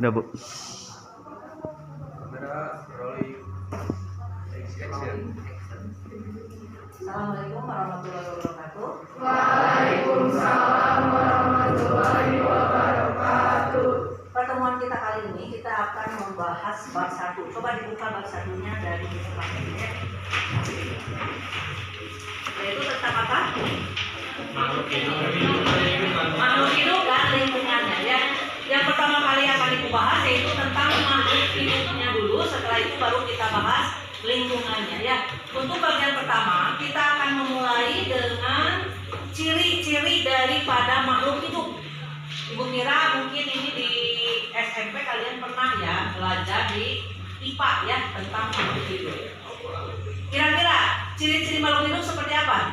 Udah, Bu. Assalamualaikum warahmatullahi wabarakatuh. Waalaikumsalam warahmatullahi wabarakatuh. Pertemuan kita kali ini kita akan membahas bab 1. Coba dibuka bab 1-nya dari kitab ini. Yaitu tentang apa? Makhluk hidup dan lingkungannya ya. Yang pertama kali akan dibahas yaitu tentang makhluk hidupnya dulu. Setelah itu baru kita bahas lingkungannya ya. Untuk bagian pertama kita akan memulai dengan ciri-ciri daripada makhluk hidup. Ibu Mira mungkin ini di SMP kalian pernah ya belajar di IPA ya tentang makhluk hidup. Kira-kira ciri-ciri makhluk hidup seperti apa?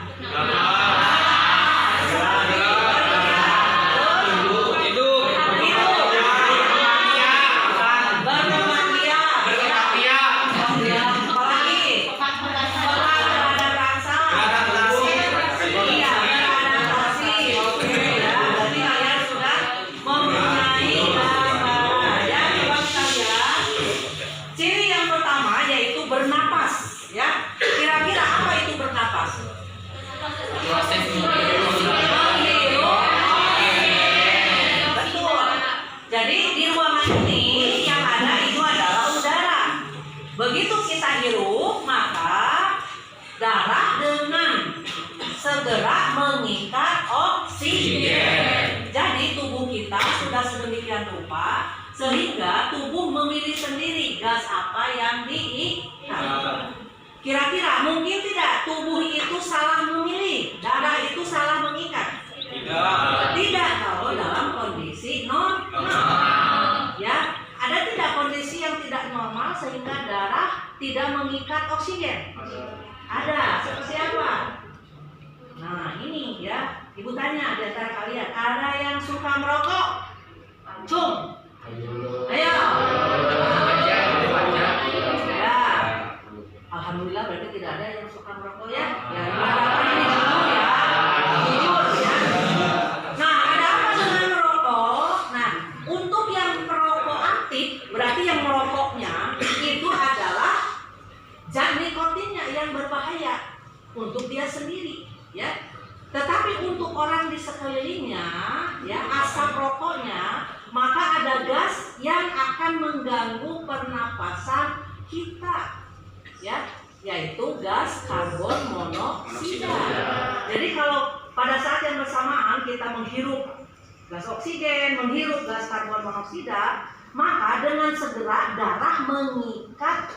Begitu kita hirup, maka darah dengan segera mengikat oksigen. Jadi tubuh kita sudah sedemikian rupa sehingga tubuh memilih sendiri gas apa yang diikat. Kira-kira mungkin tidak tubuh itu salah memilih, darah itu salah mengikat? Tidak kalau dalam kondisi normal. Ya. Ada tidak kondisi yang tidak normal sehingga darah tidak mengikat oksigen? Ada. Seperti apa? Nah ini ya, Ibu tanya di antara kalian, ada yang suka merokok? Cung. Ayo. Ya. Alhamdulillah berarti tidak ada yang suka merokok ya. Ya, ini jujur ya. Jujur ya. Nah, ada apa dengan merokok? Nah, untuk yang perokok aktif, berarti yang merokoknya itu adalah zat nikotinnya yang berbahaya untuk dia sendiri, ya. Tetapi untuk orang di sekelilingnya, ya, asap rokoknya, maka ada gas yang akan mengganggu pernapasan kita, ya, yaitu gas karbon monoksida. Jadi kalau pada saat yang bersamaan kita menghirup gas oksigen, menghirup gas karbon monoksida, maka dengan segera darah mengikat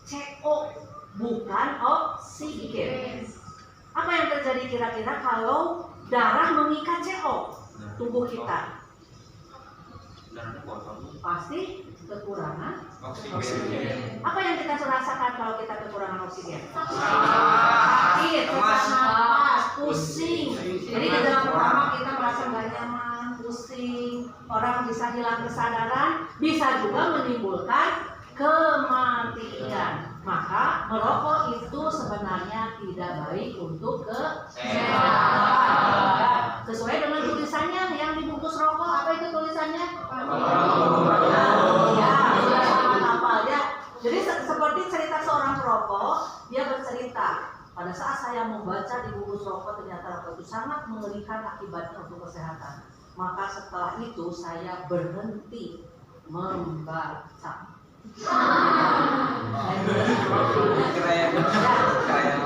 CO, bukan oksigen. Apa yang terjadi kira-kira kalau darah mengikat CO tubuh kita? Pasti kekurangan oksigen. Apa yang kita rasakan kalau kita kekurangan oksigen? Sakit, sesak napas, pusing. Jadi gejala pertama kita merasa nggak nyaman, pusing, orang bisa hilang kesadaran, bisa juga menimbulkan kematian. Maka merokok itu sebenarnya tidak baik untuk kesehatan. Sesuai dengan tulisannya yang dibungkus rokok, apa itu tulisannya? Ya, sudah sangat hafal ya. Jadi seperti cerita seorang perokok, dia bercerita, pada saat saya membaca di bungkus rokok ternyata rokok itu sangat mengerikan akibatnya untuk kesehatan. Maka setelah itu saya berhenti membaca.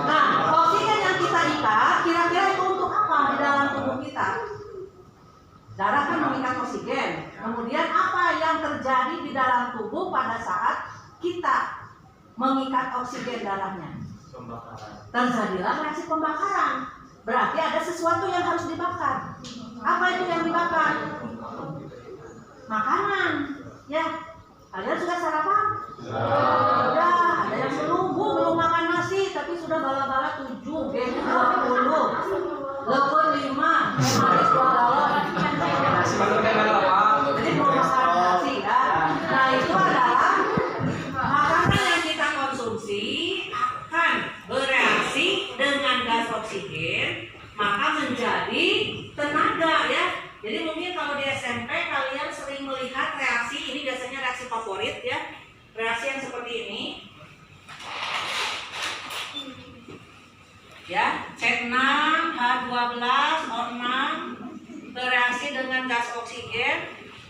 Nah, oksigen yang kita ikat kira-kira itu untuk apa di dalam tubuh kita? Darah kan mengikat oksigen. Kemudian apa yang terjadi di dalam tubuh pada saat kita mengikat oksigen darahnya? Terjadilah reaksi pembakaran. Berarti ada sesuatu yang harus dibakar. Apa itu yang dibakar? Makanan. Ya. Kalian sudah sarapan? Sudah. Ada yang belum makan nasi tapi sudah bala-bala 7, gen 20, lepon 5, manis 2 galon. Jadi belum makan nasi ya. Nah itu adalah makanan yang kita konsumsi akan bereaksi dengan gas oksigen, maka menjadi tenaga ya. Jadi mungkin kalau di SMP kalian sering melihat reaksi ini biasanya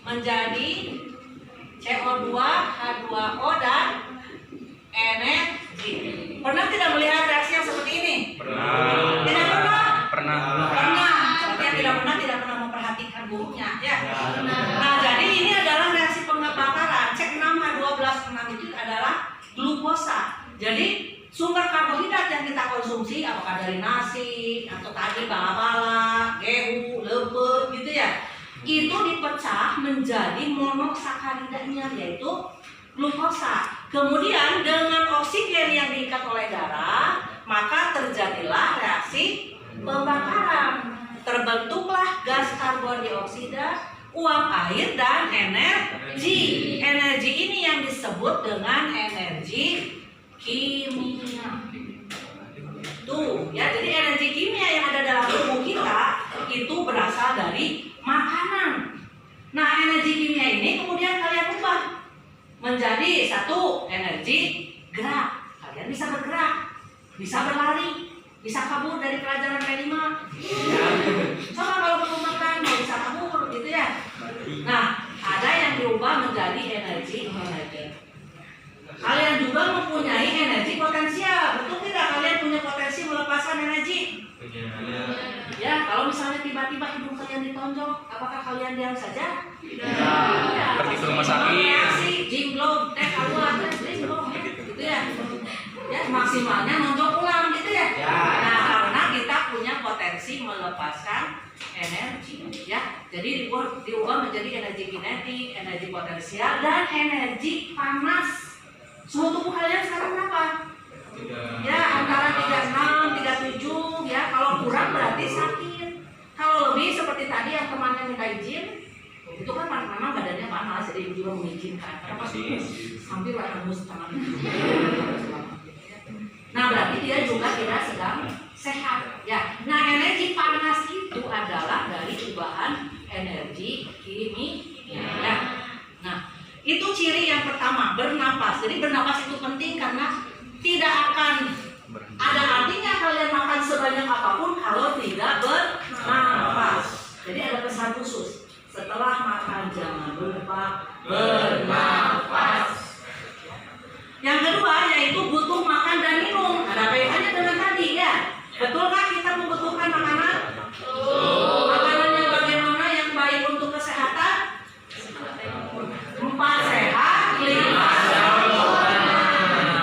menjadi CO2, H2O, dan energi. Pernah tidak melihat reaksi yang seperti ini? Pernah. Tidak pernah? Pernah. Pernah. Seperti yang tidak pernah memperhatikan gurunya, ya. Nah, jadi ini adalah reaksi pembakaran. C6H12O6 itu adalah glukosa. Jadi sumber karbohidrat yang kita konsumsi apakah dari nasi atau tadi bala-bala, gehu, lepet gitu ya, itu dipecah menjadi monosakharidanya yaitu glukosa. Kemudian dengan oksigen yang diikat oleh darah, maka terjadilah reaksi pembakaran. Terbentuklah gas karbon dioksida, uap air, dan energi. Energi ini yang disebut dengan energi kimia. Tuh, ya, jadi energi kimia yang ada dalam tubuh kita itu berasal dari makanan. Nah, energi kimia ini kemudian kalian ubah menjadi satu energi gerak. Kalian bisa bergerak, bisa berlari, bisa kabur dari pelajaran P5. Ya. Coba kalau belum makan mau bisa kabur gitu ya. Nah, ada yang diubah menjadi energi. Kalian juga mempunyai energi potensial. Betul tidak kalian punya potensi melepaskan energi? Ya, kalau misalnya tiba-tiba hidung kalian ditonjok, apakah kalian diam saja? Tidak. Pergi ke rumah sakit. Reaksi jinglong, keluar, jinglong, gitu ya. Ya, maksimalnya nonjok ulang gitu ya. Nah, karena kita punya potensi melepaskan energi, ya. Jadi diubah menjadi energi kinetik, energi potensial, dan energi panas. Suhu tubuh kalian sekarang berapa? Ya, antara 36, 37, ya. Kalau kurang berarti sakit. Kalau lebih seperti tadi yang temannya minta izin, itu kan memang badannya panas, jadi ibu juga mengizinkan. Karena pasti hampir hangus tangan ibu. Nah, berarti dia juga tidak sedang sehat. Ya. Nah, energi panas itu adalah dari perubahan energi kimia. Ya. Nah, itu ciri yang pertama, bernapas. Jadi bernapas itu penting karena tidak akan ada artinya kalian makan sebanyak apapun kalau tidak bernapas. Jadi ada pesan khusus. Setelah makan jangan lupa bernapas. Yang kedua yaitu butuh makan dan minum. Ada kaitannya dengan tadi ya. Betulkah kita membutuhkan makanan? Makanan yang bagaimana yang baik untuk kesehatan? 4 sehat, 5 sempurna.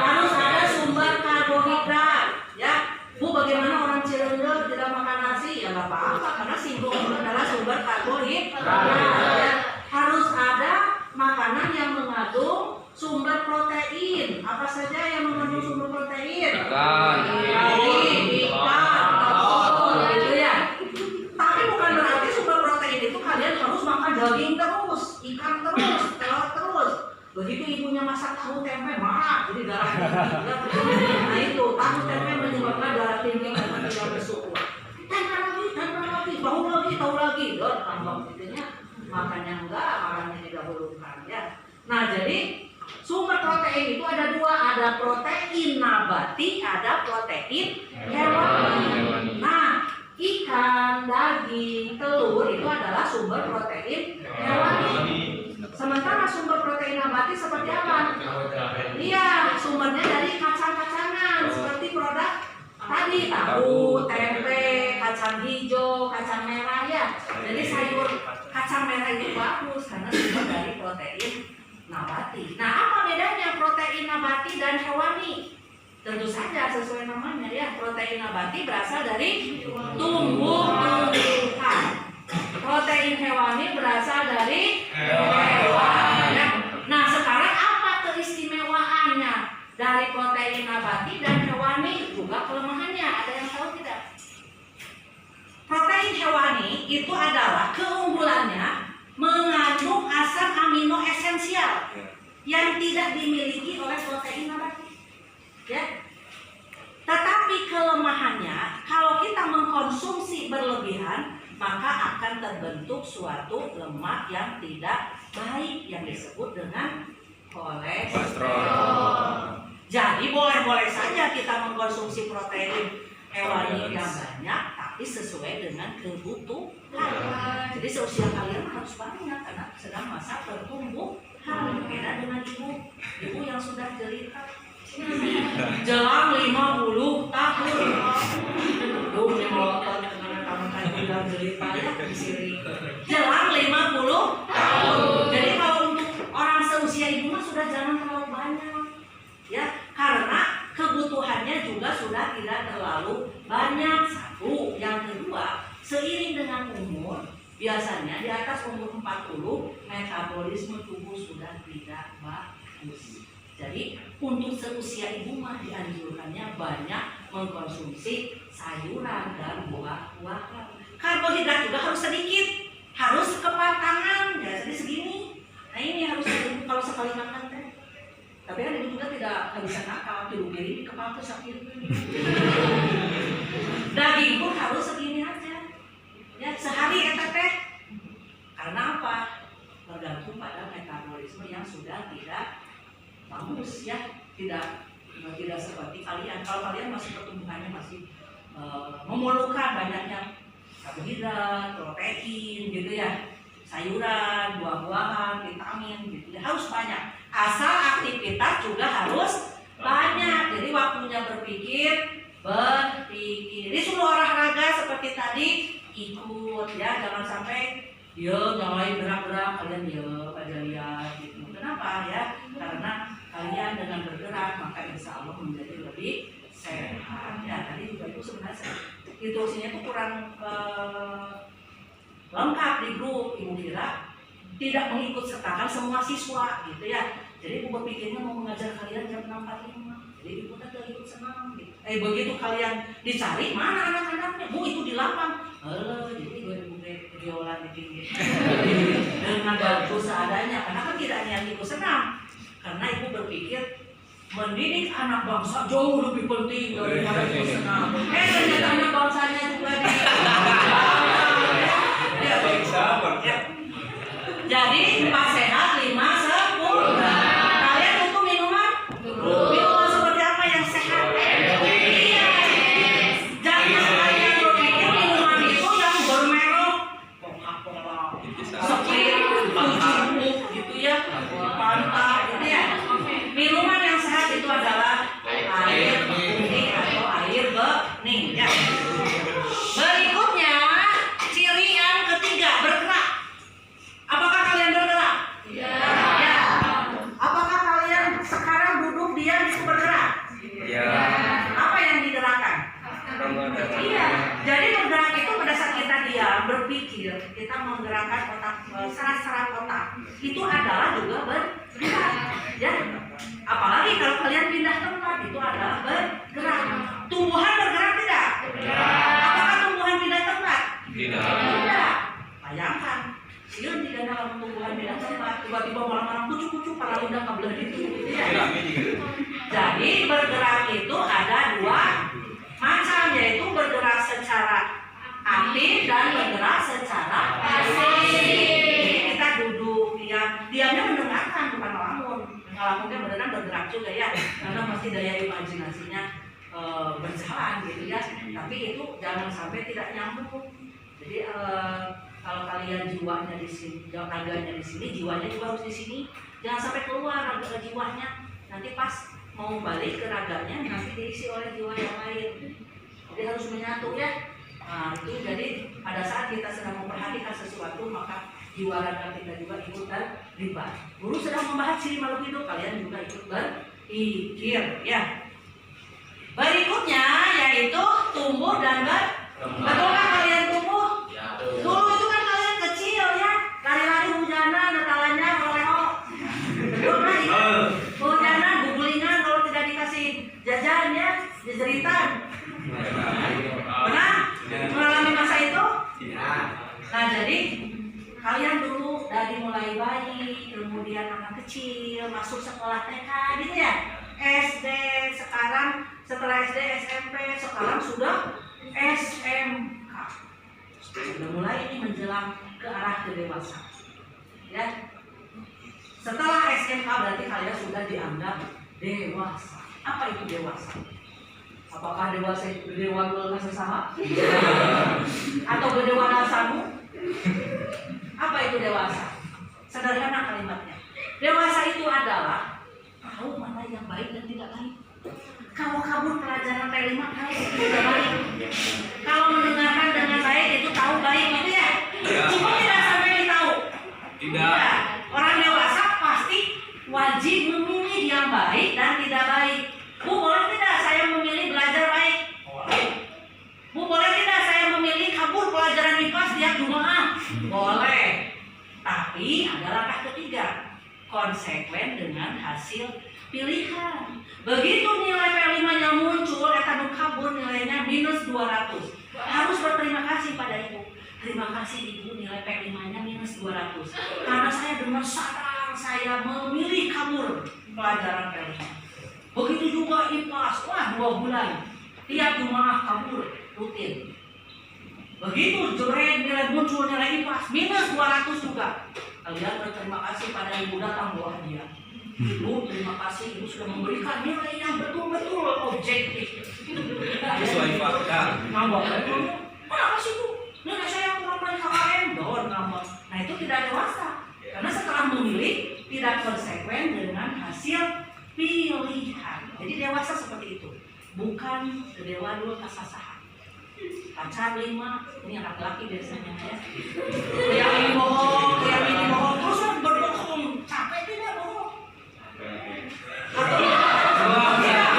Harus ada sumber karbohidrat. Ya, Bu, bagaimana orang Cirebon tidak makan nasi? Ya nggak apa-apa, karena singkong itu adalah sumber karbohidrat. Ya, harus ada makanan yang mengandung sumber protein. Apa saja yang mengandung sumber protein? Ikan, telur, gitu ya. Tapi bukan berarti sumber protein itu kalian harus makan daging terus, ikan terus, telur terus. Begitu ibunya masak tahu tempe marah, jadi darah tinggi. Nah itu tahu tempe menyebabkan darah tinggi dan tidak bersyukur. Tempe lagi, tahu lagi, tambah intinya makannya enggak, makannya didahulukan ya. Nah jadi sumber protein itu ada dua, ada protein nabati, ada protein hewani. Nah, ikan, daging, telur itu adalah sumber protein hewani. Sementara sumber protein nabati seperti apa? Iya, sumbernya dari kacang-kacangan seperti produk tadi, tahu, tempe, kacang hijau, kacang merah ya. Jadi sayur kacang merah itu bagus karena sumber dari protein nabati. Nah, apa bedanya protein nabati dan hewani? Tentu saja sesuai namanya ya, protein nabati berasal dari tumbuh-tumbuhan. Protein hewani berasal dari hewan. Ya. Nah, sekarang apa keistimewaannya dari protein nabati dan hewani? Juga kelemahannya, ada yang tahu tidak? Protein hewani itu adalah keunggulannya mengandung asam amino esensial yang tidak dimiliki oleh protein nabati. Ya. Tetapi kelemahannya kalau kita mengkonsumsi berlebihan maka akan terbentuk suatu lemak yang tidak baik yang disebut dengan kolesterol. Jadi boleh-boleh saja kita mengkonsumsi protein hewani yang banyak, tapi tapi sesuai dengan kebutuhan. Jadi seusia kalian harus banyak karena sedang masa pertumbuhan. Beda dengan ibu yang sudah jelita jelang 50 tahun. Duh, ini melotot karena kamu kan bilang jelita ya di sini. Jelang 50 tahun. Jadi kalau untuk orang seusia ibu mah sudah jangan terlalu banyak. Ya, karena kebutuhannya juga sudah tidak terlalu banyak. Satu, yang kedua, seiring dengan umur, biasanya di atas umur 40, metabolisme tubuh sudah tidak bagus. Jadi untuk seusia ibu mah dianjurkannya banyak mengkonsumsi sayuran dan buah-buahan. Karbohidrat juga harus sedikit, harus kepatangan, ya jadi segini. Nah ini harus kalau sekali makan teh. Tapi kan ibu juga tidak bisa nakal, tidur kiri di kepala tuh sakit. Daging pun harus segini aja. Ya sehari eta teh. Karena apa? Tergantung pada metabolisme yang sudah tidak bagus ya, tidak seperti kalian. Kalau kalian masih pertumbuhannya masih memerlukan banyaknya karbohidrat, protein gitu ya, sayuran, buah-buahan, vitamin gitu ya, harus banyak. Asal aktivitas juga harus banyak. Jadi waktunya berpikir. Disuruh olahraga seperti tadi ikut ya, jangan sampai dia nyalain gerak-gerak kalian dia aja lihat gitu. Kenapa ya? Karena kalian dengan bergerak maka insya Allah menjadi lebih sehat. Ya tadi juga itu sebenarnya instruksinya itu kurang lengkap di grup. Ibu kira tidak mengikut sertakan semua siswa gitu ya. Jadi ibu berpikirnya mau mengajar kalian jam 6.45. Jadi ibu tak ikut senang gitu. Begitu kalian dicari mana anak-anaknya, bu itu di lapang. Jadi gue biola di tinggi dengan baju seadanya, karena kan tidak niat ikut senam. Karena ibu berpikir mendidik anak bangsa jauh lebih penting daripada ikut senam. Ternyata anak bangsanya juga di. Jadi 4 sehat 5 sempurna. Kalian butuh minuman? Minuman seperti apa yang sehat? Iya. Jangan kalian berpikir minuman itu yang bermerek Coca-Cola, Sprite, gitu ya, Fanta, gitu ya. Minuman yang sehat itu adalah air putih atau air bening ya. Berikutnya ciri yang ketiga, bergerak. Apakah kalian bergerak? Iya. Ya. Apakah kalian sekarang duduk diam bisa bergerak? Iya. Apa yang digerakkan? Iya. Jadi bergerak itu pada saat kita diam berpikir, kita menggerakkan otak, serat-serat otak. Itu adalah juga bergerak. Ya. Apalagi kalau kalian pindah tempat itu adalah bergerak. Tumbuhan bergerak tidak? Apakah tumbuhan pindah tempat? Tidak. Bayangkan. Siun tidak dalam tumbuhan beda tempat, tiba-tiba malam-malam kucuk-kucuk para lidah kabelah itu. Ya. Jadi bergerak itu ada 2 macam, yaitu bergerak secara aktif dan bergerak secara pasif. Jadi kita duduk diamnya mendengarkan bukan melamun. Ngelamunnya beneran bergerak juga ya, karena pasti daya imajinasinya berjalan gitu ya. Tapi itu jangan sampai tidak nyambung. Jadi kalau kalian jiwanya di sini, raganya di sini, jiwanya juga harus di sini. Jangan sampai keluar raga jiwanya. Nanti pas mau balik ke raganya, nanti diisi oleh jiwa yang lain. Jadi harus menyatu ya. Nah itu jadi pada saat kita sedang memperhatikan sesuatu, maka jiwa raga kita juga ikut terlibat. Guru sedang membahas ciri makhluk hidup, kalian juga ikut berpikir ya. Berikutnya yaitu tumbuh dan betulkah kalian tumbuh? Dulu itu kan kalian kecil ya, lari-lari hujanan, netalanya oleh-oleh. Betul kan? Hujanan, gugulingan kalau tidak dikasih jajan ya, jejeritan. Benar? Mengalami masa itu? Nah jadi kalian dulu dari mulai bayi, kemudian anak kecil, masuk sekolah TK gitu ya, SD, sekarang setelah SD, SMP, sekarang sudah SMK. Sudah mulai ini menjelang ke arah kedewasaan. Ya. Setelah SMK berarti kalian sudah dianggap dewasa. Apa itu dewasa? Apakah dewasa itu gede waktu kasih sama? Atau gede wanasamu? Apa itu dewasa? Sederhana kalimatnya. Dewasa itu adalah tahu mana yang baik dan tidak baik. Kalau kabur pelajaran P5 tahu itu tidak baik. Kalau mendengarkan dengan baik itu tahu baik gitu ya. Cuma tidak sampai ditahu. Tidak. Orang dewasa pasti wajib memilih yang baik dan tidak baik. Bu, boleh tidak saya memilih belajar baik? Bu, boleh tidak saya memilih kabur pelajaran IPA setiap Jumat? Boleh. Tapi ada langkah ketiga, konsekuen dengan hasil pilihan. Begitu nilai P5-nya muncul, eta kabur nilainya minus 200. Harus berterima kasih pada ibu. Terima kasih ibu, nilai P5-nya minus 200. Karena saya dengan sadar saya memilih kabur pelajaran P5. Begitu juga IPAS, wah 2 bulan tiap Jumat kabur rutin. Begitu jeret nilai muncul nilai IPAS minus 200 juga. Kalian berterima kasih pada ibu datang doa dia. Ibu terima kasih ibu sudah memberikan nilai yang betul-betul objektif. Sesuai fakta. Ngambek, kenapa sih bu? Nilai saya kurang dari KKM, doang ngambek. Nah itu tidak dewasa. Karena setelah memilih tidak konsekuen dengan hasil pilihan. Jadi dewasa seperti itu, bukan kedewa dua kasasahan. Pacar 5, ini laki-laki biasanya ya. Yang ini bohong, terus berbohong, capek tidak bohong. Kemudian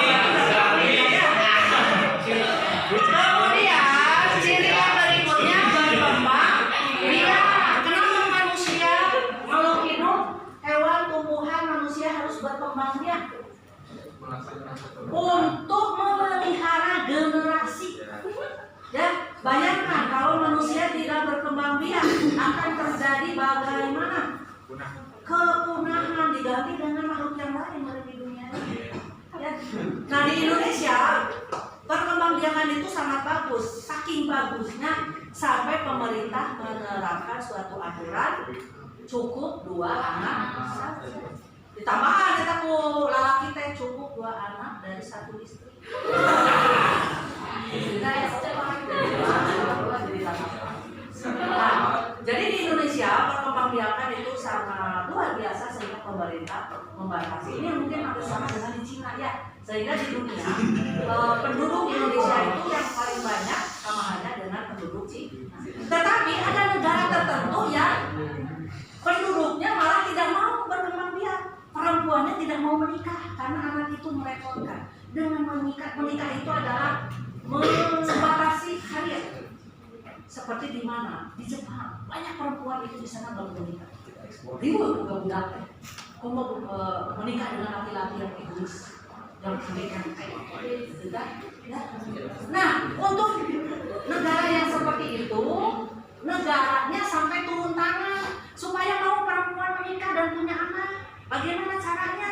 ciri yang berikutnya berkembang biak. Kenapa manusia makhluk hidup, hewan, tumbuhan, manusia harus berkembang biak? Untuk memelihara generasi. Ya, bayangkan kalau manusia tidak berkembang biak akan terjadi bagaimana? Kepunahan diganti dengan makhluk yang lain di dunia ini. Ya. Nah di Indonesia perkembangbiakan itu sangat bagus, saking bagusnya sampai pemerintah menerapkan suatu aturan cukup 2 anak saja. Ditambahkan kita lalaki teh cukup 2 anak dari 1 istri. Nah, jadi di Indonesia perkembangbiakan itu sangat luar biasa sehingga pemerintah membatasi. Ini mungkin hampir sama dengan di Cina ya. Sehingga di dunia penduduk Indonesia itu yang paling banyak sama halnya dengan penduduk Cina. Tetapi ada negara tertentu yang penduduknya malah tidak mau berkembang biak. Perempuannya tidak mau menikah karena anak itu merepotkan. Dengan menikah itu adalah membatasi karir. Seperti di mana? Di Jepang. Banyak perempuan itu di sana baru menikah. Ribu budak. Kamu menikah dengan laki-laki yang egois, yang pendidikan ya. Nah, untuk negara yang seperti itu, negaranya sampai turun tangan supaya mau perempuan menikah dan punya anak. Bagaimana caranya?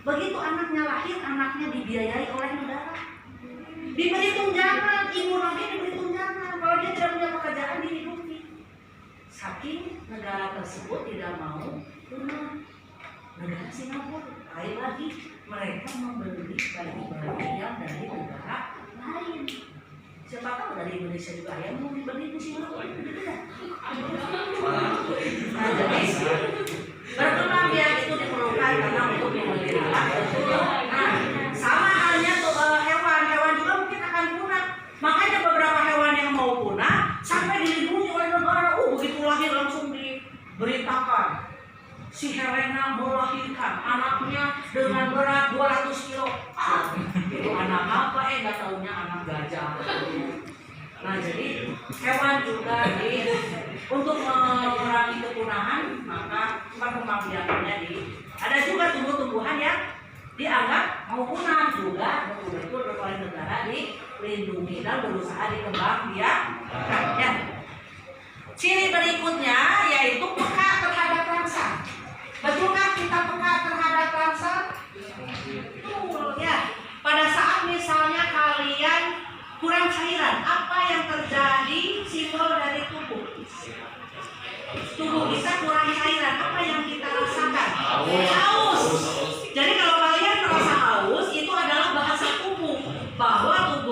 Begitu anaknya lahir, anaknya dibiayai oleh negara. Diberi tunjangan, ibu lagi diberi tunjangan. Kalau dia tidak punya pekerjaan dihidupi. Saking negara tersebut tidak mau punya negara Singapura. Lain lagi mereka membeli bayi-bayi yang dari negara lain. Siapa tahu dari Indonesia juga yang mau dibeli di Singapura. Nah, jadi berkembang biak itu diperlukan karena untuk memelihara. Nah, sama halnya tuh hewan juga mungkin akan punah. Makanya beberapa hewan yang mau punah sampai dilindungi oleh negara. Begitu lahir langsung diberitakan si Helena melahirkan anaknya dengan berat 200 kilo. Itu anak apa? Nggak taunya anak gajah. Nah jadi hewan juga untuk mengurangi kepunahan maka perkembangbiakannya ada juga tumbuh-tumbuhan yang dianggap mau punah juga betul-betul oleh negara dilindungi dan berusaha dikembangbiakan. Ya. Ciri berikutnya yaitu peka terhadap rangsa. Betulkah kita peka terhadap rangsa? Ya. Pada saat misalnya kalian kurang cairan, apa yang terjadi simbol dari tubuh? Tubuh kita kurang cairan, apa yang kita rasakan? Haus. Jadi kalau kalian merasa haus, itu adalah bahasa tubuh bahwa tubuh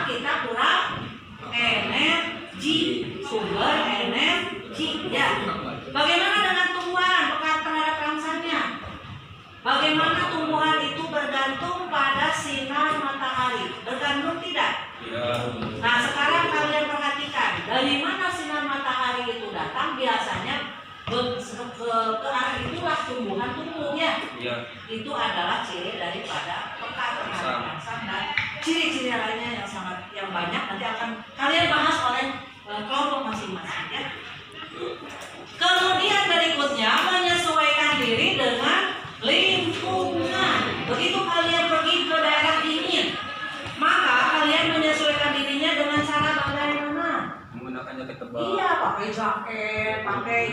kita kurang energi, sumber energi ya. Bagaimana dengan tumbuhan terhadap rangsannya? Bagaimana tumbuhan itu bergantung pada sinar matahari? Bergantung tidak? Nah sekarang kalian perhatikan, dari mana sinar matahari itu datang? Biasanya ke arah itulah tumbuhan tumbuh ya. Itu adalah ciri daripada pekat terhadap rangsang dan ciri-ciri lainnya yang banyak nanti akan kalian bahas oleh kelompok masing-masing ya. Kemudian berikutnya menyesuaikan diri dengan lingkungan. Begitu kalian pergi ke daerah dingin, maka kalian menyesuaikan dirinya dengan cara bagaimana? Menggunakan jaket tebal. Iya, pakai jaket, pakai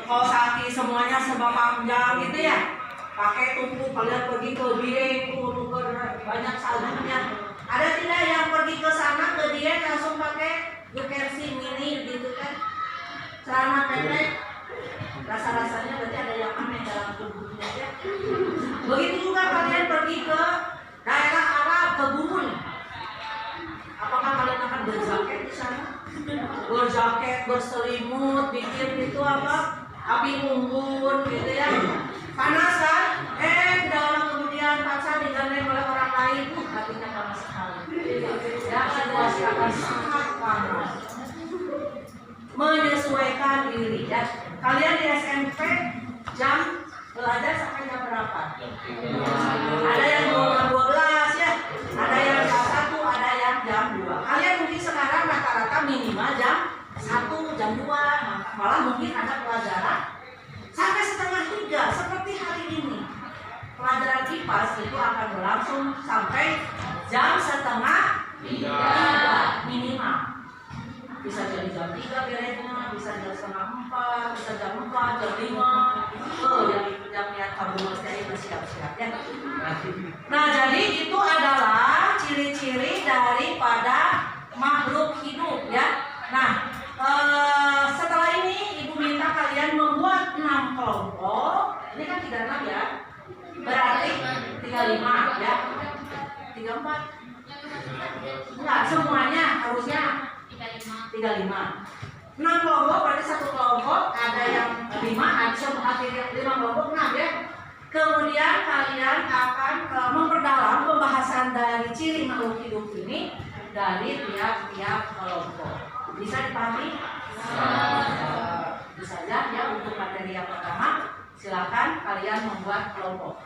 kaos kaki semuanya serba panjang gitu ya. Pakai tumpuk, kalian pergi ke Dieng, banyak salahnya. Ada tidak yang pergi ke sana ke Dieng langsung pakai jersey mini gitu kan? Celana pendek. Rasa-rasanya berarti ada yang aneh dalam tubuhnya ya. Begitu juga kalian pergi ke daerah Arab, ke Gurun. Apakah kalian akan berjaket di sana? Berjaket, berselimut, bikin itu apa? Api unggun gitu ya. Panas kan? Dalam kemudian paksa digandeng oleh orang lain, hatinya panas sekali. Ya, situasi akan sangat panas. Menyesuaikan diri ya. Kalian di SMP jam belajar sampai jam berapa? Ada yang jam 12 ya, ada yang jam 1, ada yang jam 2. Kalian mungkin sekarang rata-rata minimal jam 1, jam 2, malah mungkin ada pelajaran sampai setengah 3 seperti hari ini. Pelajaran IPA itu akan berlangsung sampai jam setengah 3 minimal. Bisa jadi jam 3 beresnya, bisa jam setengah 4, bisa jam 4, jam 5. Yang lihat kabur saya bersiap-siap ya. Nah jadi itu adalah ciri-ciri daripada makhluk hidup ya. Nah setelah ini Ibu minta kalian membuat 6 kelompok. Ini kan 36 ya. Berarti 35 ya. 34. Enggak, semuanya harusnya 35. 6 kelompok berarti satu kelompok ada yang 5, ada 5 kelompok 6 ya. Kemudian kalian akan memperdalam pembahasan dari ciri makhluk hidup ini dari tiap-tiap kelompok. Bisa dipahami? Bisa ya untuk materi yang pertama silakan kalian membuat kelompok.